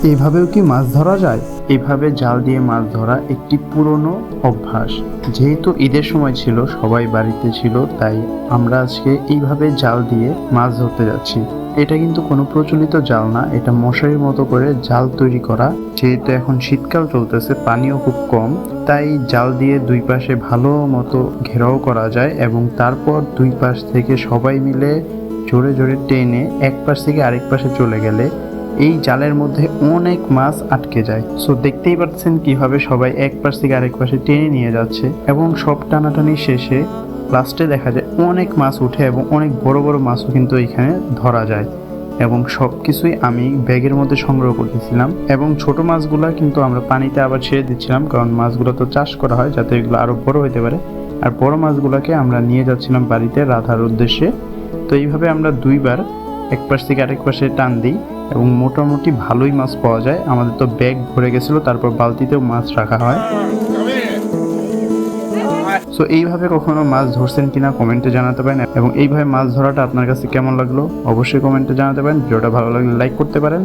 এইভাবেও কি মাছ ধরা যায়? এইভাবে জাল দিয়ে মাছ ধরা একটি পুরনো অভ্যাস। যেহেতু ঈদের সময় ছিল, সবাই বাড়িতে ছিল, তাই আমরা আজকে এইভাবে জাল দিয়ে মাছ ধরতে যাচ্ছি। এটা কিন্তু কোনো প্রচলিত জাল না, এটা মশারির মতো করে জাল তৈরি করা। যেহেতু এখন শীতকাল চলতেছে, পানিও খুব কম, তাই জাল দিয়ে দুই পাশে ভালো মতো ঘেরাও করা যায় এবং তারপর দুই পাশ থেকে সবাই মিলে জোরে জোরে টেনে এক পাশ থেকে আরেক পাশে চলে গেলে এই জালের মধ্যে অনেক মাছ আটকে যায়। সো দেখতেই পাচ্ছেন কিভাবে সবাই এক পাশ থেকে আরেক পাশে টেনে নিয়ে যাচ্ছে এবং সব টানাটানি শেষে লাস্টে দেখা যায় অনেক মাছ উঠে এবং অনেক বড় বড় মাছও কিন্তু এখানে ধরা যায়। এবং সব কিছুই আমি ব্যাগের মধ্যে সংগ্রহ করতেছিলাম এবং ছোট মাছগুলো কিন্তু আমরা পানিতে আবার ছেড়ে দিচ্ছিলাম, কারণ মাছগুলো তো চাষ করা হয় যাতে এগুলো আরও বড় হতে পারে। আর বড় মাছগুলোকে আমরা নিয়ে যাচ্ছিলাম বাড়িতে রাধার উদ্দেশ্যে। তো এইভাবে আমরা দুইবার এক পাশ থেকে আরেক পাশে টান দিই এবং মোটামুটি ভালোই মাছ পাওয়া যায়। আমাদের তো ব্যাগ ভরে গেছিলো, তারপর বালতিতেও মাছ রাখা হয়। সো এইভাবে কখনো মাছ ধরছেন কিনা কমেন্টে জানাতে পারেন এবং এইভাবে মাছ ধরাটা আপনার কাছে কেমন লাগলো অবশ্যই কমেন্টে জানাতে পারেন। ভিডিওটা ভালো লাগলে লাইক করতে পারেন।